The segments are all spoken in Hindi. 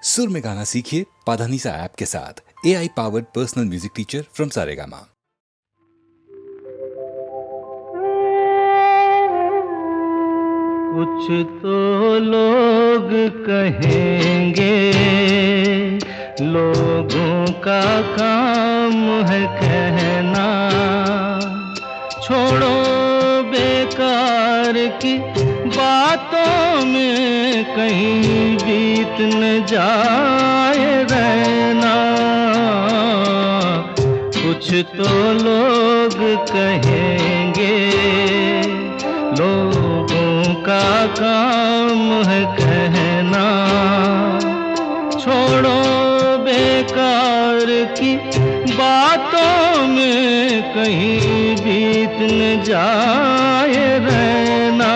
सुर में गाना सीखिए पाधानीसा ऐप के साथ। AI powered personal music teacher from Saregama. कुछ तो लोग कहेंगे, लोगों का काम है कहना। छोड़ो बेकार की बातों में कहीं बीत न जाए रहना। कुछ तो लोग कहेंगे, लोगों का काम है कहना। छोड़ो बेकार की बातों में कहीं बीत न जाए रहना।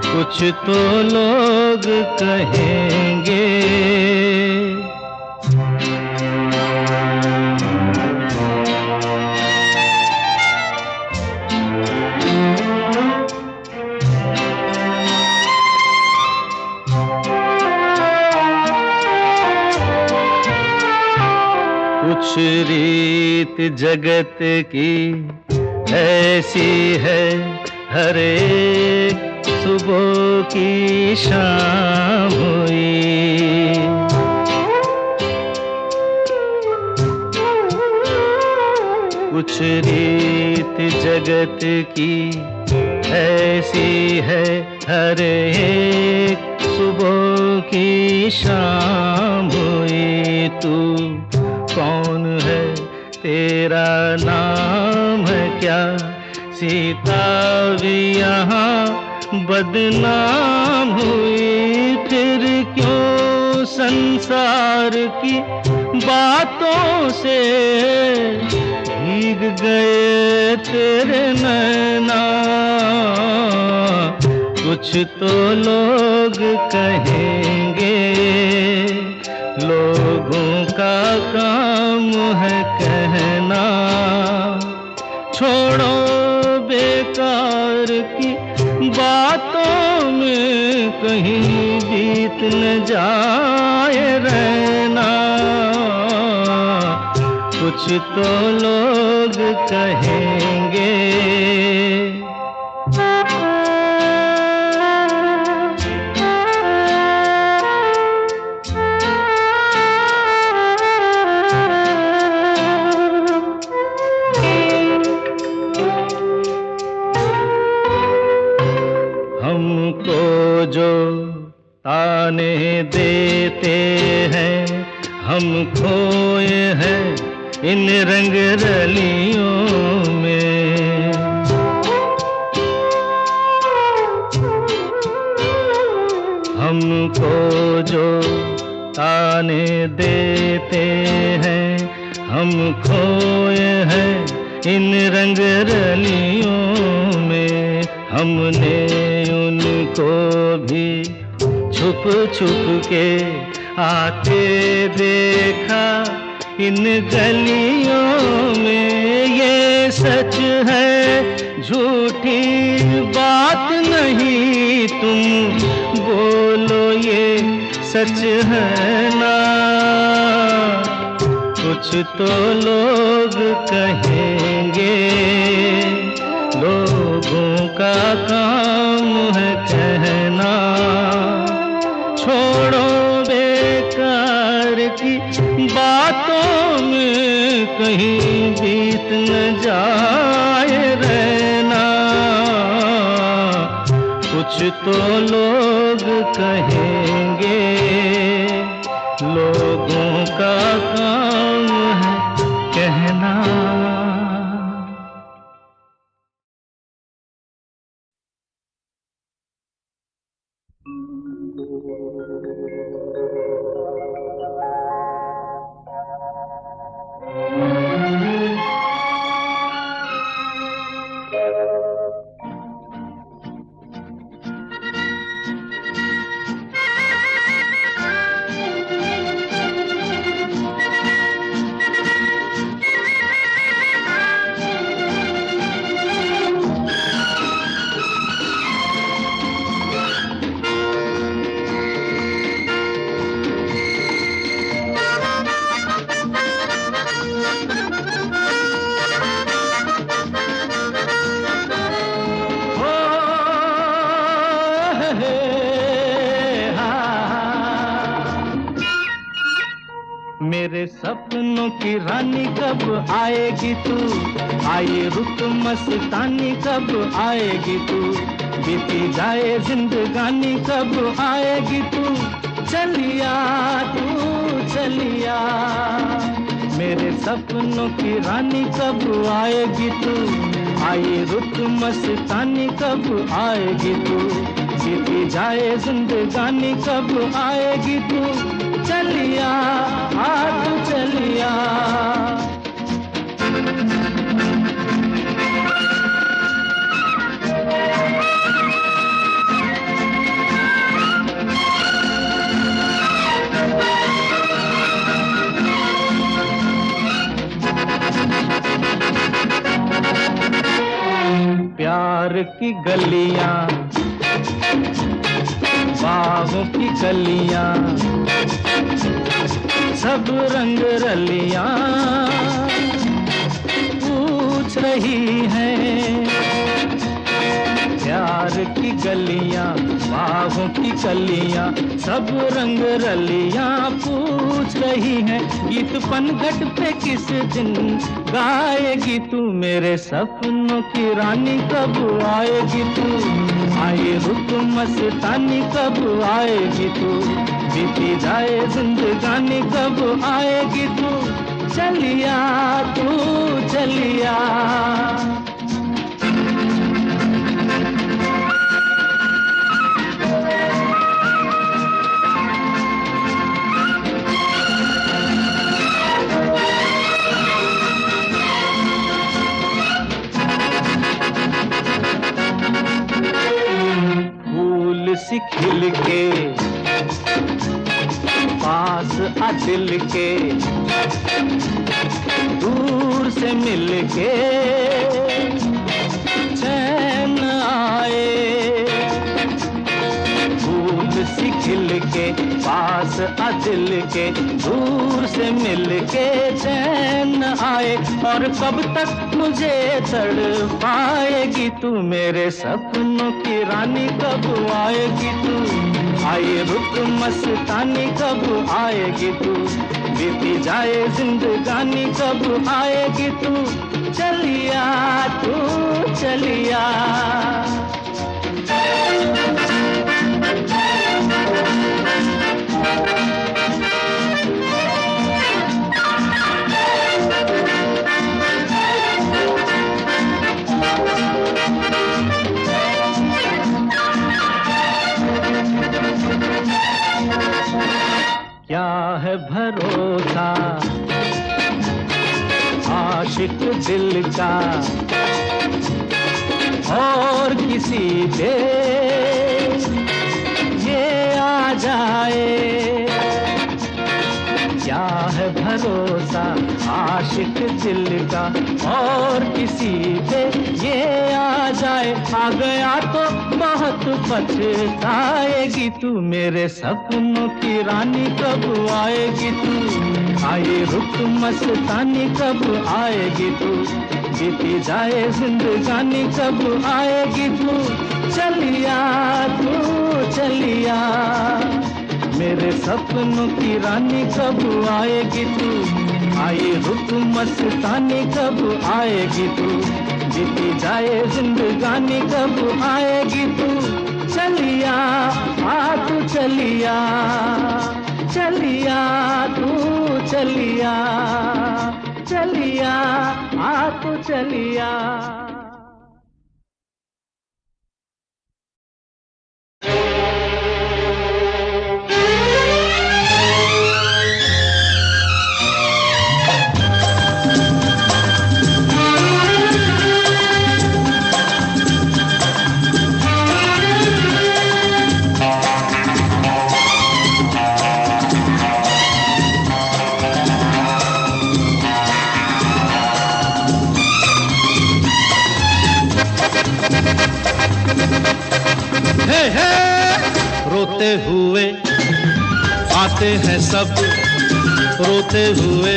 कुछ तो लोग कहेंगे। कुछ रीत जगत की ऐसी है, हर एक सुबह की शाम हुई। कुछ रीत जगत की ऐसी है, हर एक सुबह की शाम हुई। तू कौन है, तेरा नाम है क्या? सीता भी यहाँ बदनाम हुई। फिर क्यों संसार की बातों से भीग गए तेरे नैना। कुछ तो लोग कहेंगे, लोगों का काम है कहना। छोड़ो बेकार की बातों में कहीं बीत न जाए रहना। कुछ तो लोग कहेंगे। हमको जो ताने देते हैं, हम खोए हैं इन रंग रलियों में। हमको जो ताने देते हैं, हम खोए हैं इन रंग रलियों में। हमने उनको भी छुप छुप के आते देखा इन गलियों में। ये सच है, झूठी बात नहीं, तुम बोलो ये सच है ना? कुछ तो लोग कहेंगे, लोगों का काम है कहना। छोड़ो बेकार की बातों में कहीं बीत न जाए रहना। कुछ तो लोग कहेंगे, लोगों का काम है कहना। मेरे सपनों की रानी कब आएगी तू, आए रुत मस्तानी कब आएगी तू, बीती जाए जिंदगानी कब आएगी तू, चलिया तू चलिया। मेरे सपनों की रानी कब आएगी तू, आए रुत मस्तानी कब आएगी तू, बीती जाए जिंदगानी कब आएगी तू, चलिया तू चलिया। प्यार की गलियां, बागों की गलियां, सब रंग रलियां पूछ रही हैं। प्यार की गलियां, बागों की गलियां, सब रंग रलियां पूछ रही हैं। गीत पनघट पे किस दिन गाएगी तू, मेरे सपनों की रानी कब आएगी तू, आए रुत मस्तानी कब आएगी तू, बीती जाए जिंदगानी कब आएगी तू, चलिया तू चलिया। सी खिल के पास आ दिल के, दूर से मिल के चैन आए। फूल सी खिल के पास आ दिल के, दूर से मिल के चैन आए। और कब तक मुझे तड़पाएगी तू, मेरे सपनों की रानी कब आएगी तू, आए रुत मस्तानी कब आएगी तू, बीती जाए जिंदगानी कब आएगी तू, चलिया तू चलिया। क्या है भरोसा आशिक दिल का और किसी पे ये आ जाए। क्या है भरोसा आशिक दिल का और किसी पे ये आ जाए। आ गया तो बहुत पछताएगी तू, मेरे सपनों की रानी कब आएगी तू, आए रुत मस्तानी कब आएगी तू, बीती जाए जिंदगानी कब आएगी तू, चलिया तू चलिया। मेरे सपनों की रानी कब आएगी तू, आए रुत मस्तानी कब आएगी तू, बीती जाए जिंदगानी कब आएगी तू, चलिया तू चलिया। चलिया तू चलिया, चलिया तू चलिया। रोते हुए आते हैं सब, रोते हुए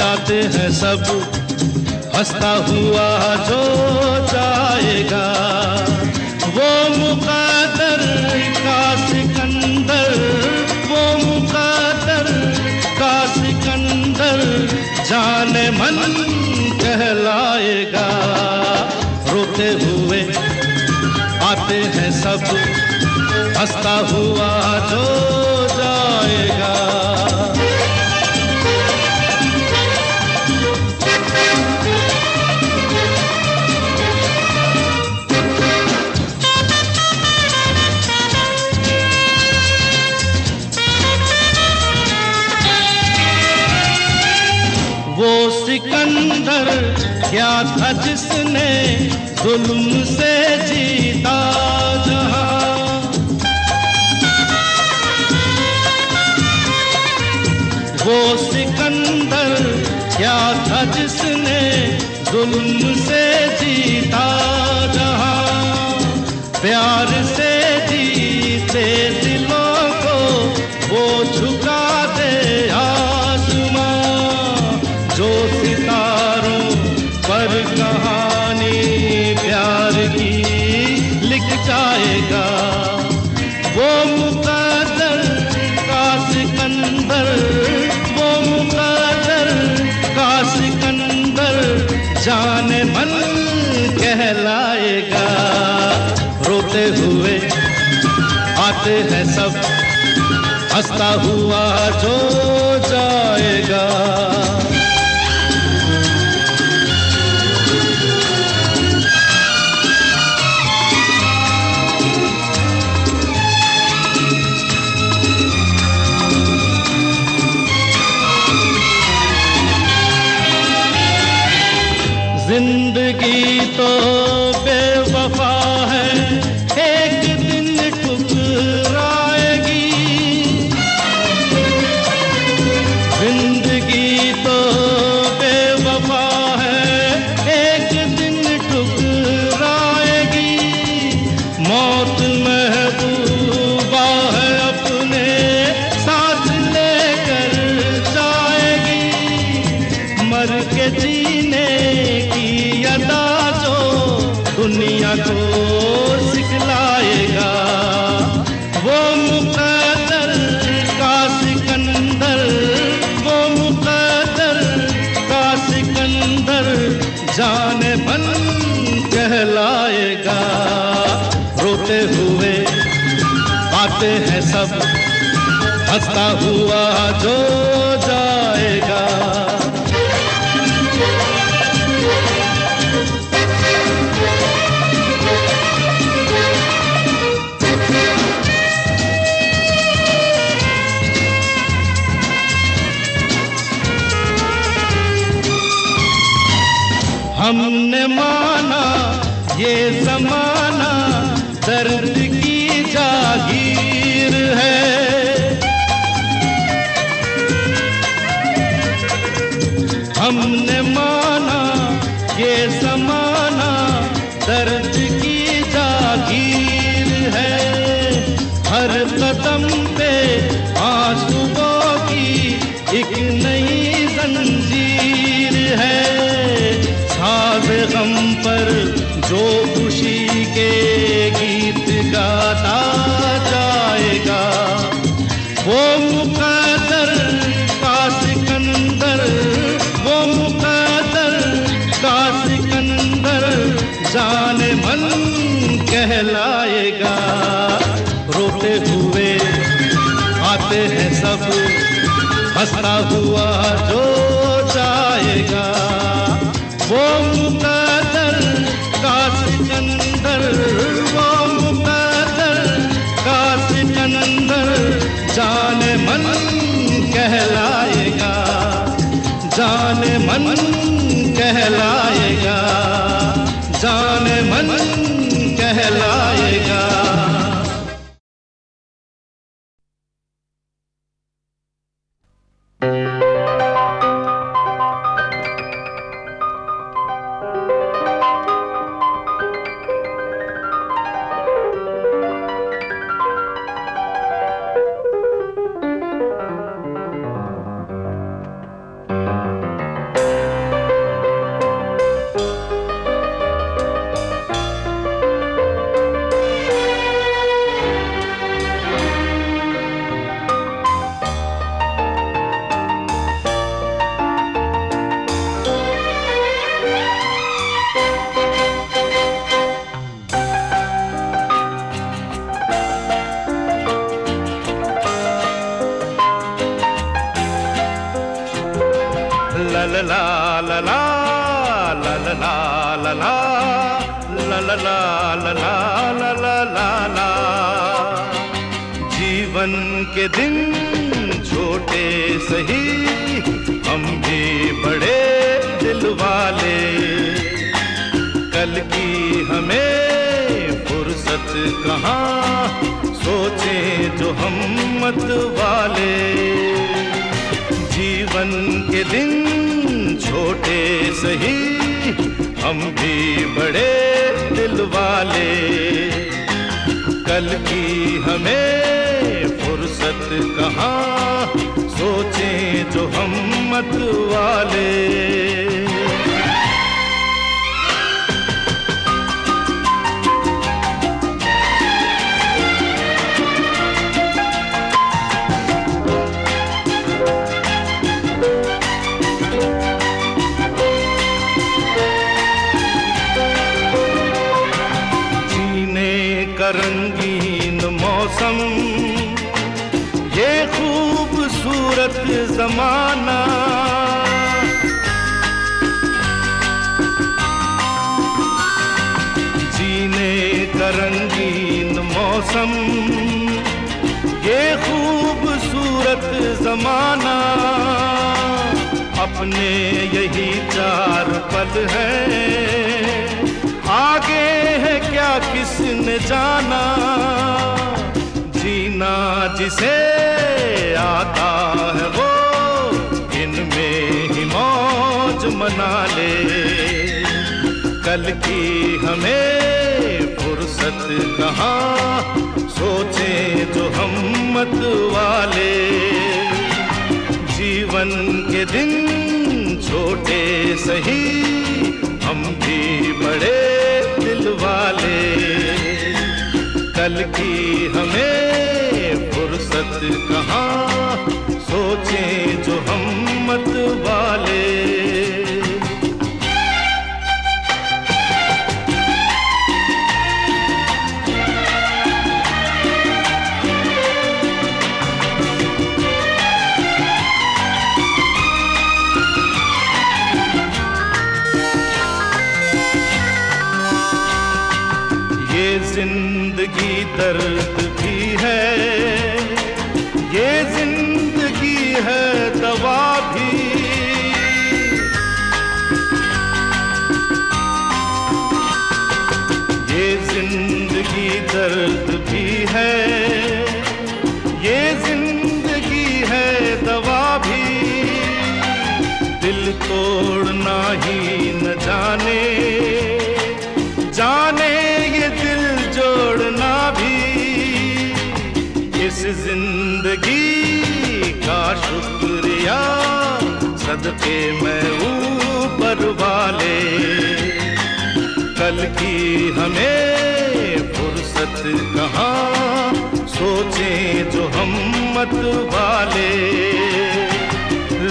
आते हैं सब, हंसता हुआ जो जाएगा वो मुक़द्दर का सिकंदर, वो मुक़द्दर का सिकंदर। जाने मन कहलाएगा। रोते हुए आते हैं सब, हंसता हुआ जो जाएगा। वो सिकंदर क्या था जिसने जुल्म से जीता जहां। वो सिकंदर क्या था जिसने जुल्म से जीता जहां। प्यार से जीते दिलों को वो झुका दे आसमां। जो सितारों पर कहानी प्यार की लिख जाएगा। वो मुकद्दर का सिकंदर, वो मुकद्दर का सिकंदर जाने मन कहलाएगा। रोते हुए आते हैं सब, हंसता हुआ जो जाएगा। जिंदगी तो बेवफा है, एक दिन ठुकराएगी। जिंदगी तो बेवफा है, एक दिन ठुकराएगी। मौत महबूबा है, अपने साथ लेकर जाएगी। मर के जीने अदा जो दुनिया को सिखलाएगा। वो मुकद्दर का सिकंदर, वो मुकद्दर का सिकंदर जाने मन कहलाएगा। रोते हुए आते हैं सब, हंसता हुआ जो जाएगा। हमने माना ये ज़माना दर्द की जागीर है। हमने माना ये ज़माना दर्द की जागीर है। हर कदम पे आंसुओं की एक नई जंजीर है। साज़ गम पर जो खुशी के गीत गाता जाएगा। वो मुकद्दर का सिकंदर, वो मुकद्दर का सिकंदर जाने मन कहलाएगा। रोते हुए आते हैं सब, हंसता हुआ जो जाएगा। वो मुकद्दर का सिकंदर, वो मुकद्दर का सिकंदर जाने मन कहलाएगा। जाने मन कहलाएगा, जाने मन कहलाएगा। ला ला ला ला ला ला ला ला ला ला ला ला ला ला ला ला। जीवन के दिन छोटे सही, हम भी बड़े दिल वाले। कल की हमें फुर्सत कहाँ, सोचें जो हम मत वाले। जीवन के दिन छोटे सही, हम भी बड़े दिल वाले। कल की हमें फुर्सत कहाँ, सोचें जो हम मत वाले। रंगीन मौसम, ये खूबसूरत जमाना। जीने का रंगीन मौसम, ये खूबसूरत जमाना। अपने यही 4 पल हैं, आगे है क्या किसने जाना। जीना जिसे आता है वो इनमें ही मौज मना ले। कल की हमें फुर्सत कहाँ, सोचें जो हम मत वाले। जीवन के दिन छोटे सही, हम भी बड़े दिल वाले। कल की हमें फुर्सत कहाँ, सोचें जो हम मत वाले। जिंदगी दर्द भी है, ये जिंदगी है दवा भी। ये जिंदगी दर्द भी है, ये जिंदगी है दवा भी। दिल तोड़ना ही न जाने, जाने ये दिल जोड़ना भी। इस जिंदगी का शुक्रिया सदके मैं ऊपर वाले। कल की हमें फुर्सत कहाँ, सोचें जो हम मत वाले।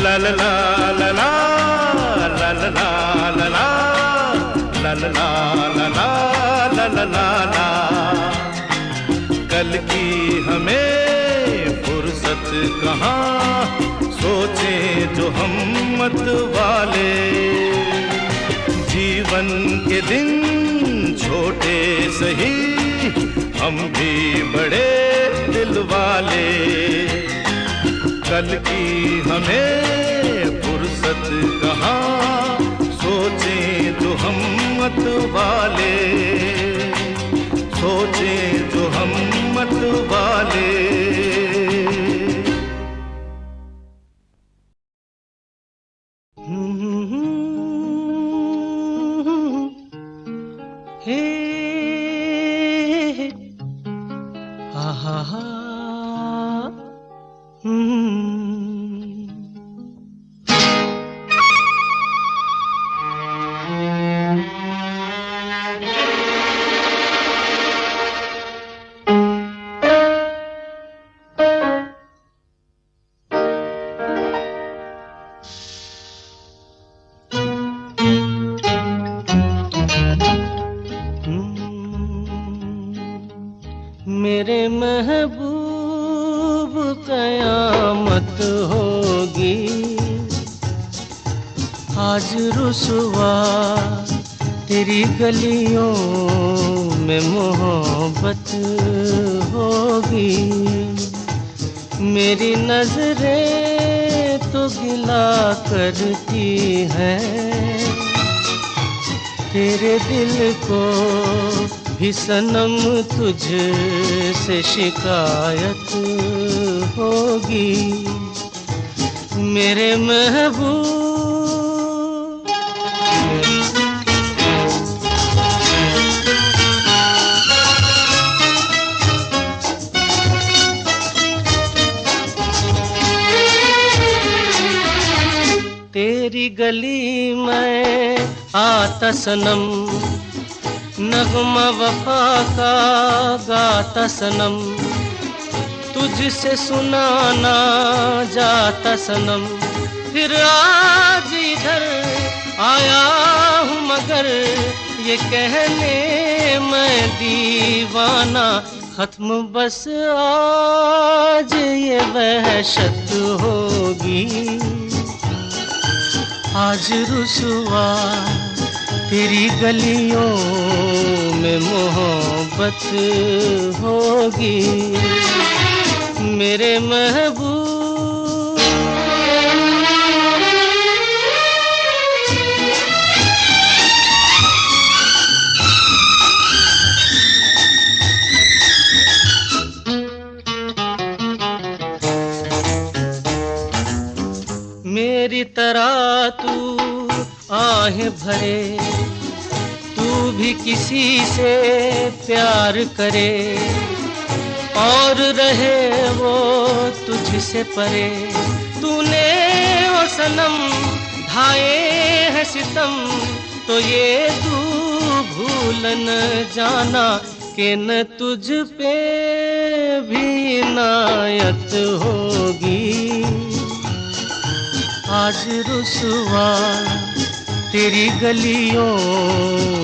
ला ला ला ला ला ला ला ला ला ला ला ला ला ला ला ला। कल की हमें फुर्सत कहाँ, सोचें जो हम मत वाले। जीवन के दिन छोटे सही, हम भी बड़े दिल वाले। कल की हमें फुर्सत कहाँ, सोचें जो हम मत वाले। सोचें जो हम मत वाले। मेरे महबूब कयामत होगी आज रुसवा तेरी गलियों में मोहब्बत होगी, मेरी नजरें तो गिला करती हैं, तेरे दिल को भी सनम तुझसे शिकायत होगी, मेरे महबूब। तेरी गली में आता सनम, नगमा वफा का गाता सनम, तुझसे सुनाना जाता सनम, फिर आज इधर आया हूँ मगर ये कहने मैं दीवाना, खत्म बस आज ये वहशत होगी, आज रुसवा तेरी गलियों में मोहब्बत होगी, मेरे महबूब। मेरी तरह तू आहें भरे, तू भी किसी से प्यार करे, और रहे वो तुझसे परे, तूने ओ सनम ढाए हैं सितम, तो ये तू भूल न जाना कि न तुझ पे भी इनायत होगी, आज रुसवा तेरी गलियों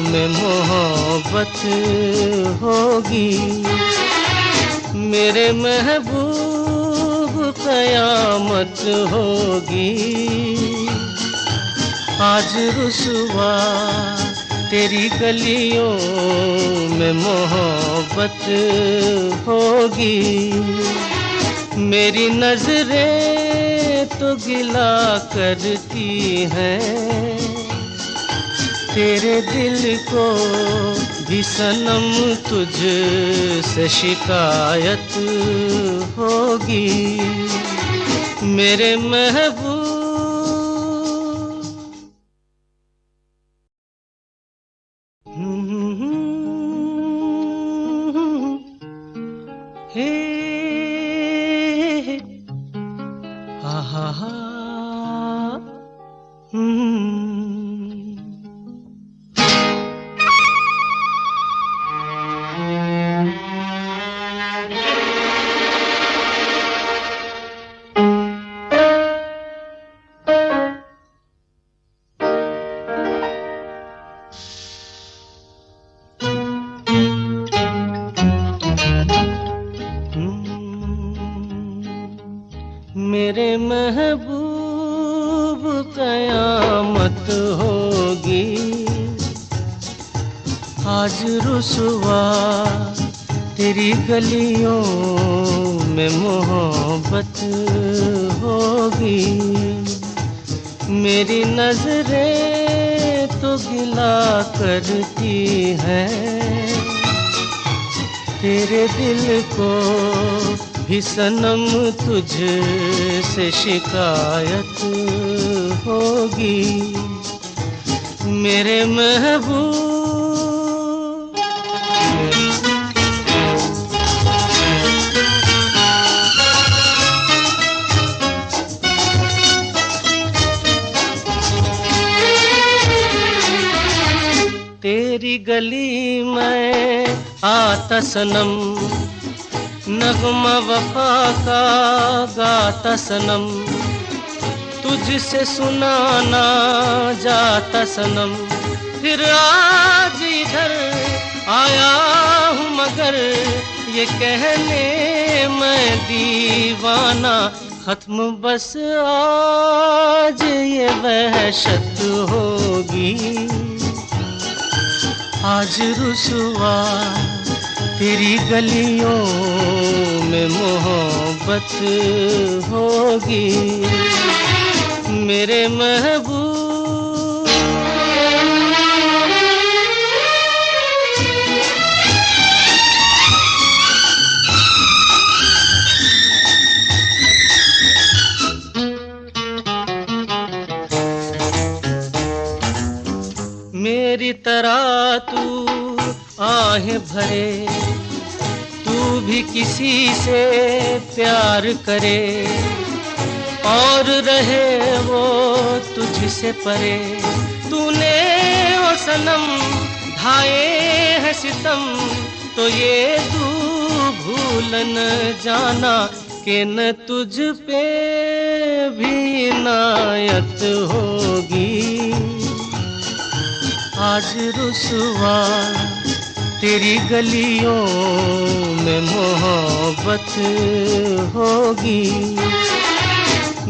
में मोहब्बत होगी, मेरे महबूब कयामत होगी, आज रुसवा तेरी गलियों में मोहब्बत होगी, मेरी नजरें तो गिला करती हैं, तेरे दिल को भी सनम तुझसे शिकायत होगी, मेरे महबूब। मेरे महबूब कयामत होगी, आज रुसवा तेरी गलियों में मोहब्बत होगी, मेरी नजरें तो गिला करती हैं, तेरे दिल को भी सनम तुझसे शिकायत होगी, मेरे महबूब। तेरी गली में आता सनम, नगमा वफा का गाता सनम, तुझसे सुनाना जाता सनम, फिर आज इधर आया हूँ मगर ये कहने मैं दीवाना, खत्म बस आज ये वहशत होगी। आज रुसवा तेरी गलियों में मोहब्बत होगी मेरे महबूब। मेरी तरह तू आहें भरे, तू भी किसी से प्यार करे और रहे वो तुझसे परे। तूने ओ सनम ढाए हैं सितम, तो ये तू भूल न जाना कि न तुझ पे भी नायत होगी। आज रुसवा तेरी गलियों में मोहब्बत होगी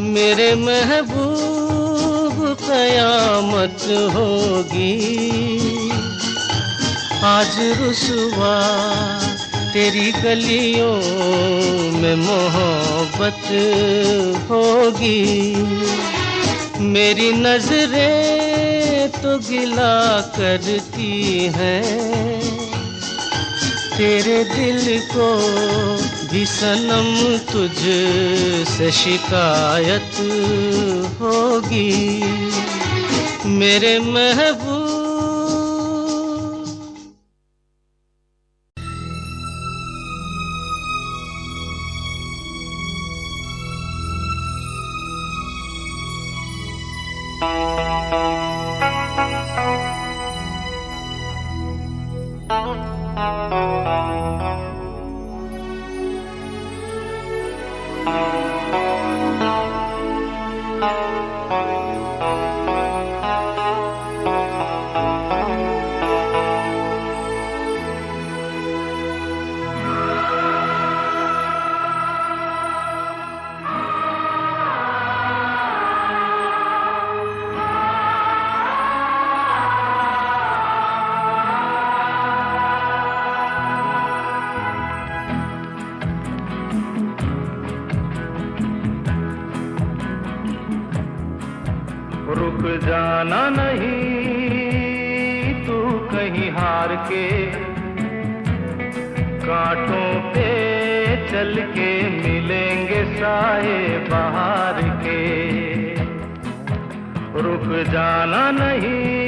मेरे महबूब, कयामत होगी। आज रुसवा तेरी गलियों में मोहब्बत होगी। मेरी नजरें तो गिला करती हैं, तेरे दिल को भी सनम तुझ से शिकायत होगी मेरे महबूब। रुक जाना नहीं तू कहीं हार के, कांटों पे चल के मिलेंगे साए बहार के। रुक जाना नहीं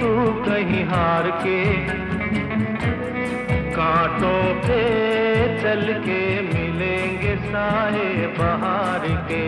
तू कहीं हार के, कांटों पे चल के मिलेंगे साए बहार के।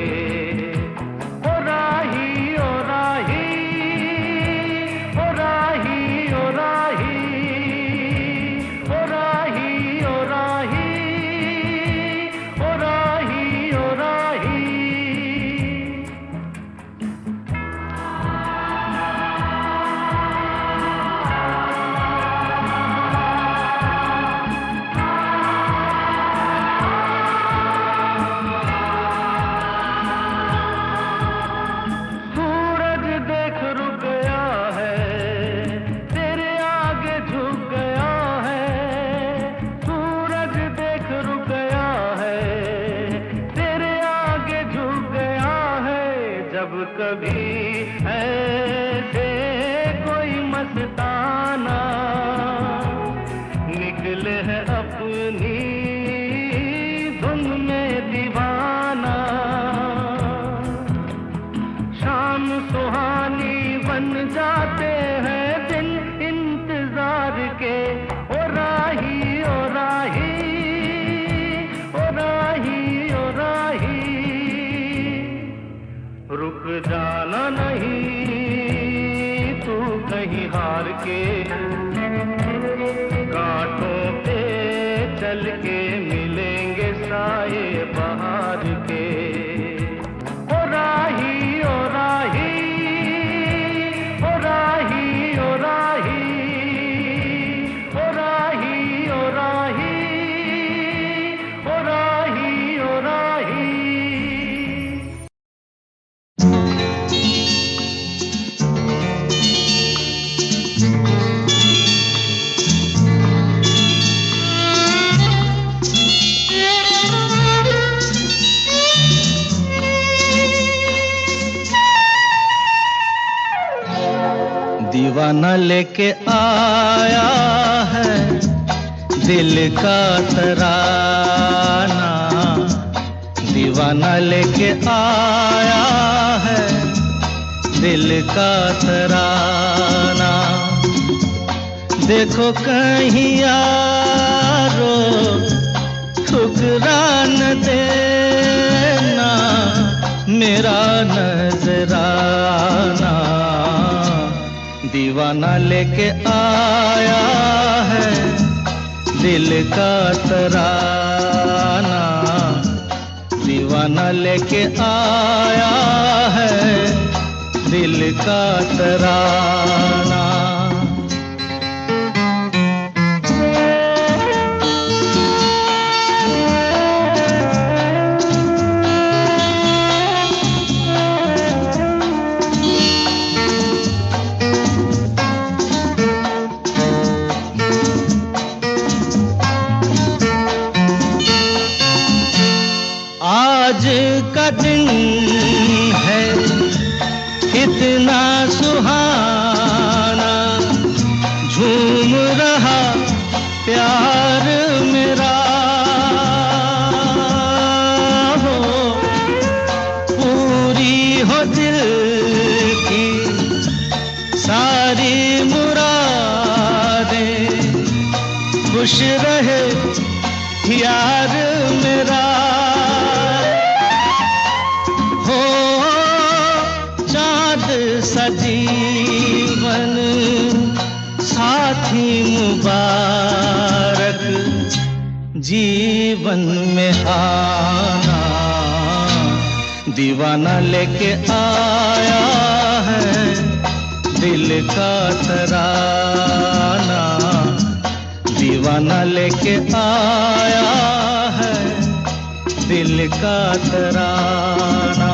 दीवाना लेके आया है दिल का तराना, दीवाना लेके आया है दिल का तराना। देखो कहीं यारो ठुकरा न देना मेरा नजराना, दीवाना लेके आया है दिल का तराना, दीवाना लेके आया है दिल का तराना। आज का दिन है कितना सुहाना, झूम रहा प्यार मेरा हो, पूरी हो दिल की सारी मुरादें, खुश रहे यार मेरा हो, चाँद सा जीवन साथी मुबारक जीवन में आना, दीवाना लेके आया है दिल का तराना, दीवाना लेके आया है दिल का तराना।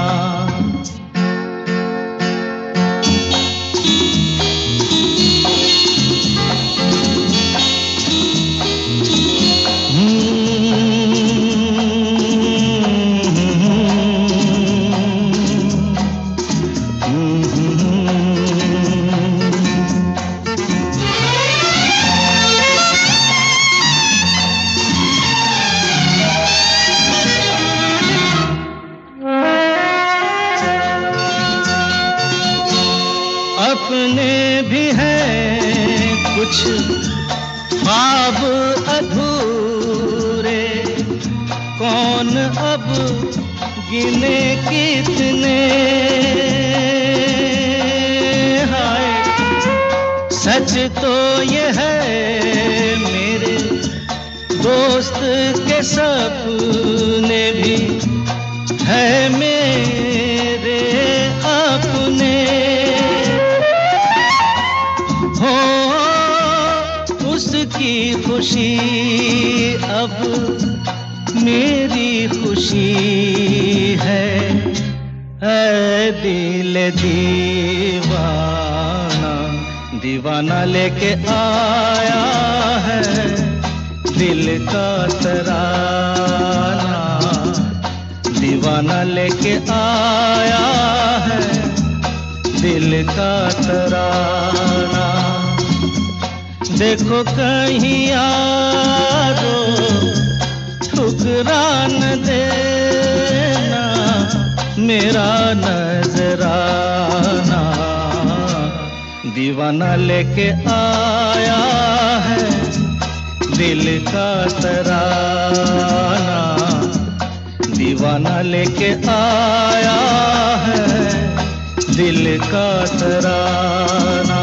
अपने भी हैं कुछ ख्वाब अधूरे, कौन अब गिने कितने, हाय सच तो ये है मेरे दोस्त के सपने भी है मेरे अपने, उसकी खुशी अब मेरी खुशी है, ऐ दिल दीवाना, दीवाना लेके आया है दिल का तराना, दीवाना लेके आया है दिल का तराना। देखो कहीं यारो ठुकरा न देना मेरा नजराना, दीवाना लेके आया है दिल का तराना, दीवाना लेके आया है दिल का तराना।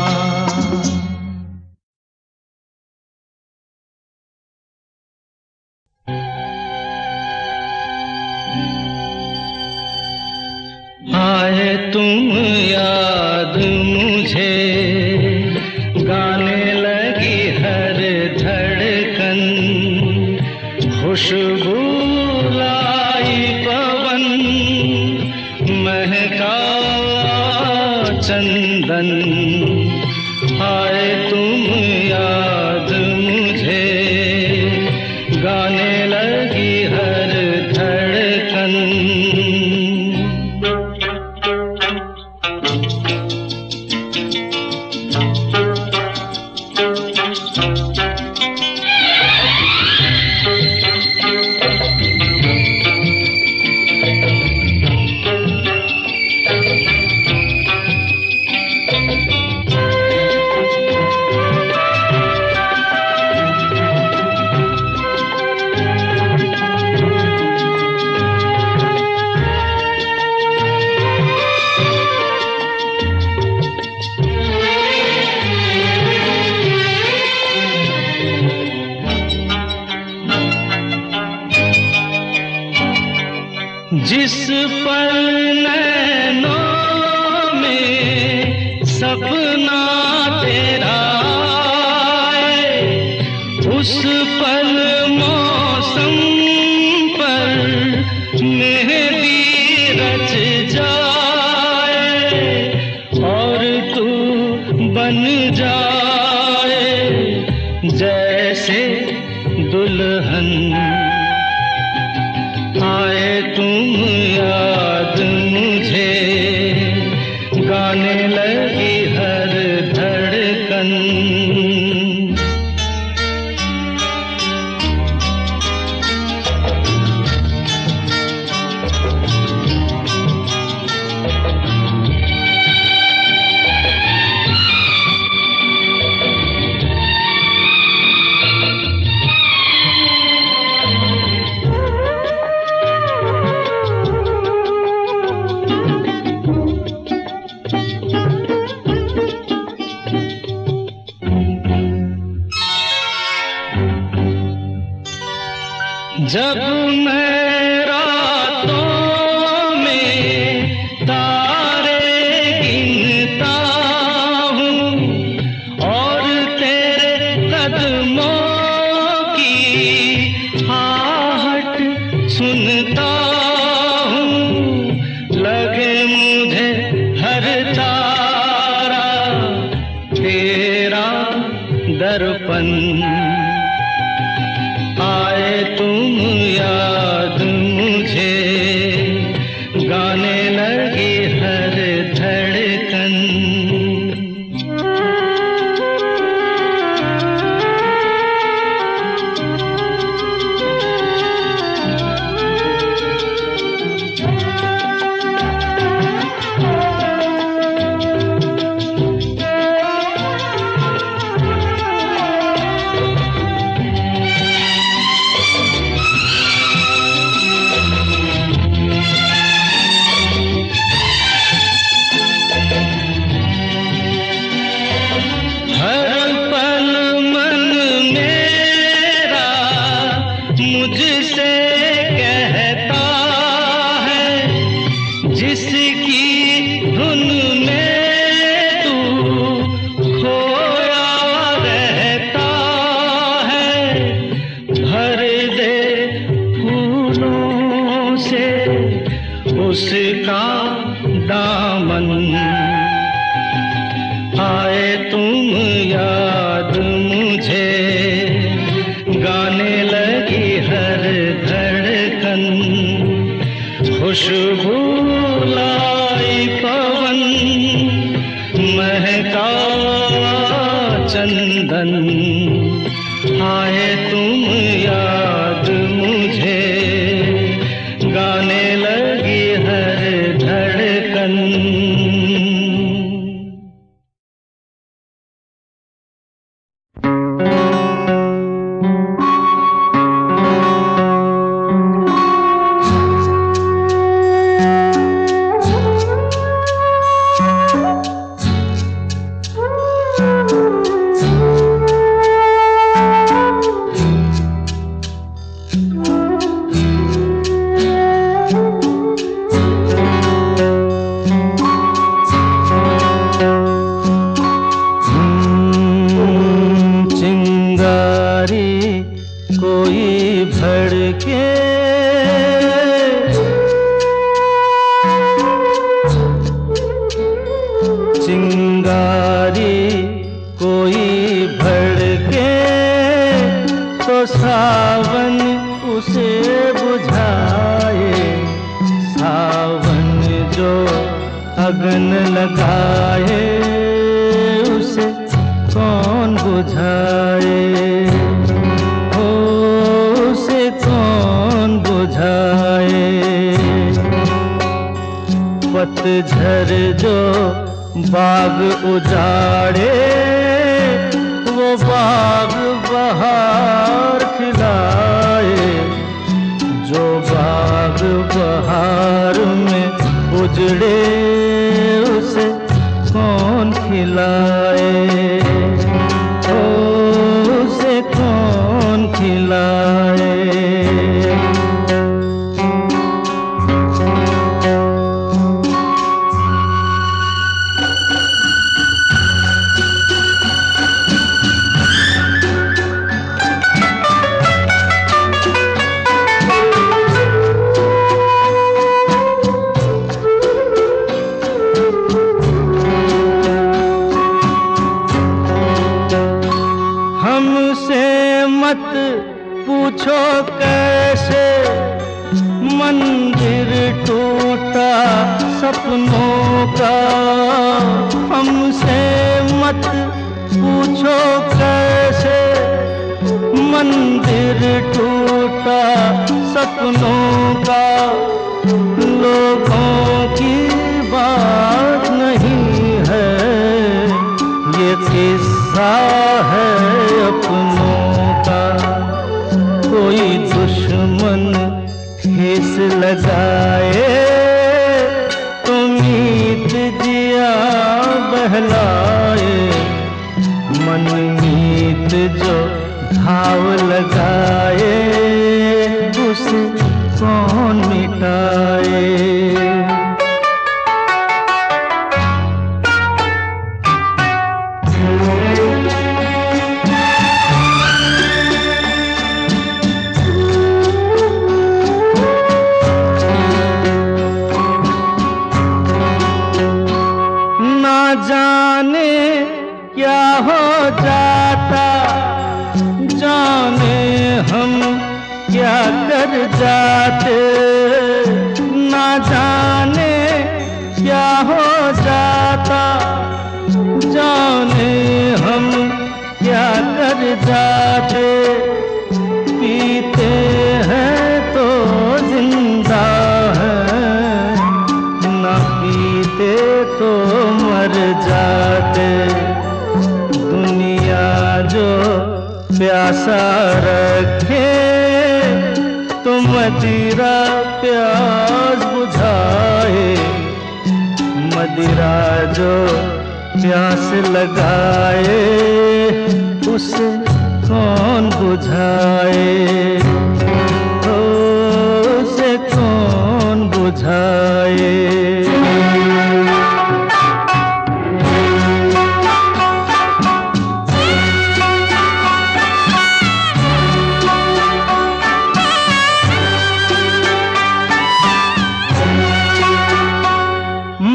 आए तुम याद मुझे, गाने लगी हर धड़कन, खुशबू लाई पवन, महका चंदन। आए तुम याद मुझे, गाने लगी हर धड़कन। जिस पल नैनों में सपना तेरा आए, उस पल मौसम पर मेहंदी रच जाए और तू बन जाए जैसे दुल्हन। आए तुम याद मुझे, गाने लगी हर धड़कन। जब मैं रातों में तारे गिनता हूँ और तेरे कदमों की आहट सुनता हूँ, लगे मुझे हर तारा तेरा दर्पण। आए तुम याद मुझे, गाने लगी हर धड़कन। मुझसे कहता है जिसकी धुन में तू खोया रहता है, भर दे फूलों से उसका दामन। आए तुम याद मुझे, गाने लगी हर धड़कन। खुशबू लाई पवन, महका चंदन। आए तुम याद मुझे, गाने लगी हर धड़कन। चिंगारी कोई भड़के तो सावन उसे बुझाए। सावन जो अगन लगाए उसे कौन बुझाए, हो उसे कौन बुझाए। पतझर जो बाग उजाड़े वो बाग बहार खिलाए। जो बाग बहार में उजड़े उसे कौन खिलाए, ओ उसे कौन खिलाए। सपनों का हमसे मत पूछो कैसे, मंदिर टूटा सपनों का, लोगों की बात नहीं है, ये किस्सा है अपनों का। कोई दुश्मन ठेस लगाए तो मीत जिया बहलाए, मन मीत जो घाव लगाए उसे कौन मिटाए। जाने क्या हो जाता, जाने हम क्या कर जाते, ना जाने क्या हो जाता, जाने हम क्या कर जाते। पीते हैं तो जिंदा है, ना पीते तो मर जाते। दुनिया जो प्यासा रखे तो मदिरा प्यास बुझाए, मदिरा जो प्यास लगाए उसे कौन बुझाए, उसे कौन बुझाए।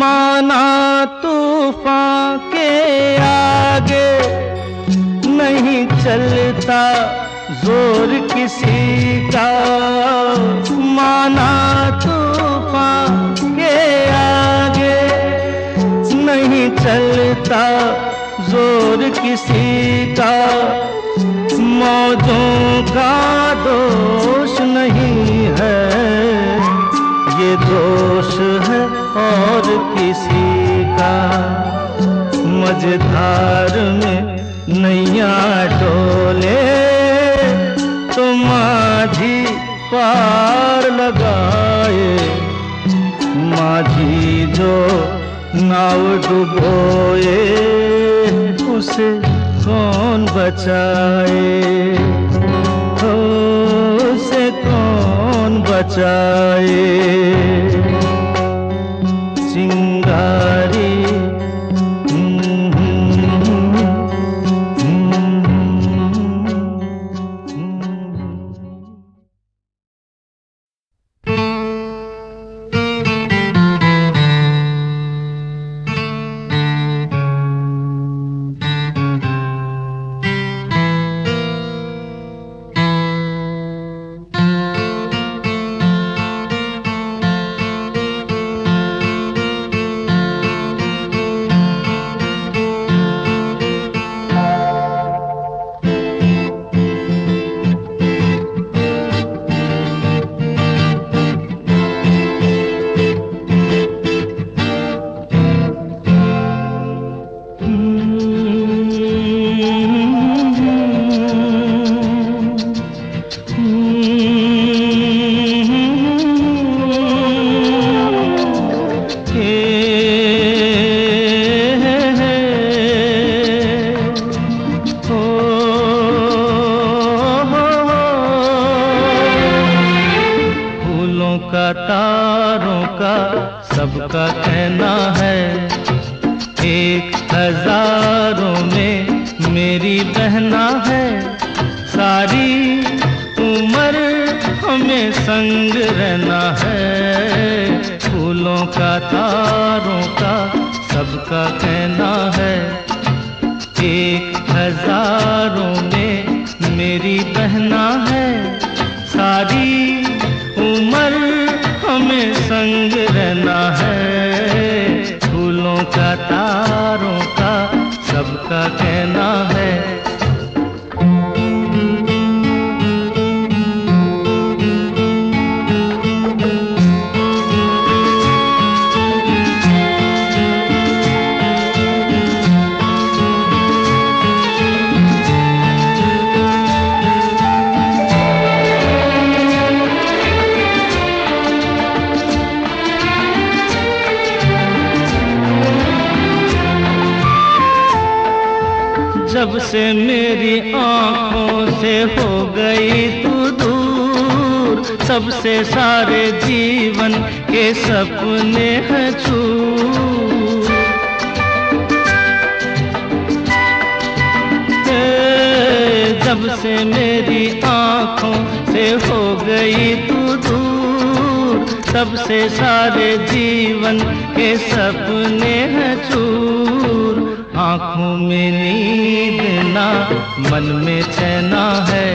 माना तूफान के आगे नहीं चलता जोर किसी का, माना तूफान के आगे नहीं चलता जोर किसी का। मौजों का दोष नहीं है, ये दोष है और किसी का। मझधार में नैया डोले तो माझी पार लगाए, माझी जो नाव डुबोए उसे कौन बचाए, उसे कौन बचाए। चिंगारी तारों का सबका कहना है, 1000 में मेरी बहना है। सारी उम्र हमें संग रहना है, फूलों का तारों का सबका कहना है। 1000 में मेरी बहना है, सारी उम्र हमें संग रहना है। जब से मेरी आँखों से हो गई तू दूर, तब से सारे जीवन के सपने हैं चूर। जब से मेरी आँखों से हो गई तू दूर, तब से सारे जीवन के सपने हैं चूर। आँखों में नींद ना, मन में चैना है,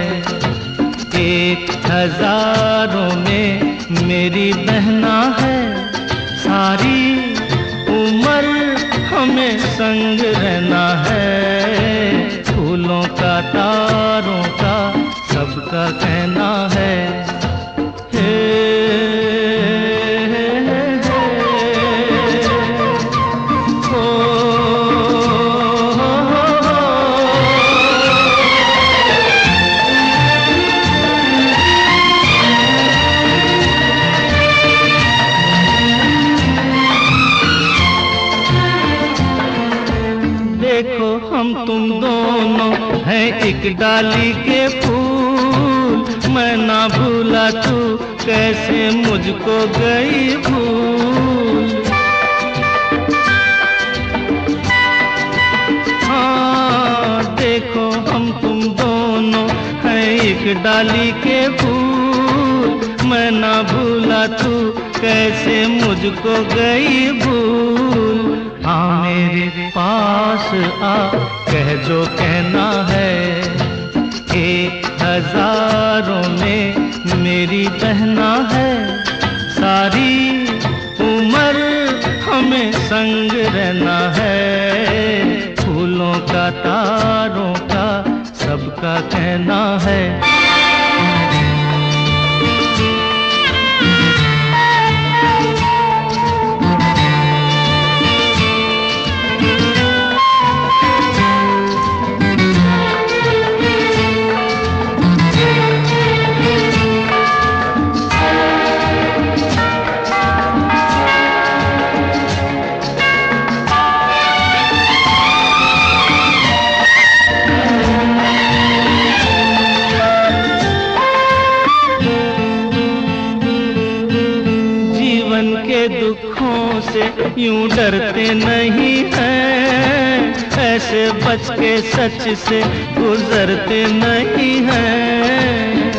1000 में मेरी बहना है। सारी उम्र हमें संग रहना है, फूलों का तारों का सबका कहना है। देखो हम तुम दोनों हैं एक डाली के फूल, मैं ना भूला तू कैसे मुझको गई भूल। हाँ देखो हम तुम दोनों हैं एक डाली के फूल, मैं ना भूला तू कैसे मुझको गई भूल। हाँ मेरे पास आ, कह जो कहना है, 1000 में मेरी बहना है। सारी उम्र हमें संग रहना है, फूलों का तारों का सबका कहना है। दुखों से यूं डरते नहीं हैं, ऐसे बच के सच से गुजरते नहीं हैं।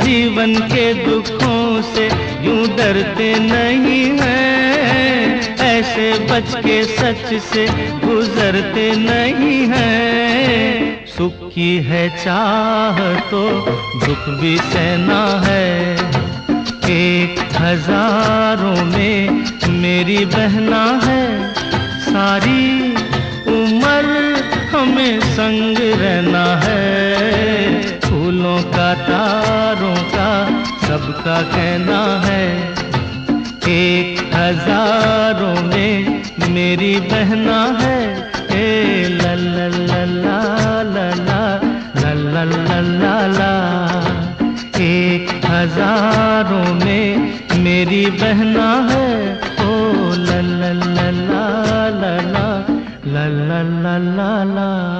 जीवन के दुखों से यूं डरते नहीं हैं, ऐसे बच के सच से गुजरते नहीं हैं। सुख की है चाह तो दुख भी सहना है, 1000 में मेरी बहना है। सारी उम्र हमें संग रहना है, फूलों का तारों का सबका कहना है। 1000 में मेरी बहना है। ला ला ला ला ला ला ला ला ला ला, 1000 में मेरी बहना है। ओ ला ला ला ला ला ला ला ला ला ला ला।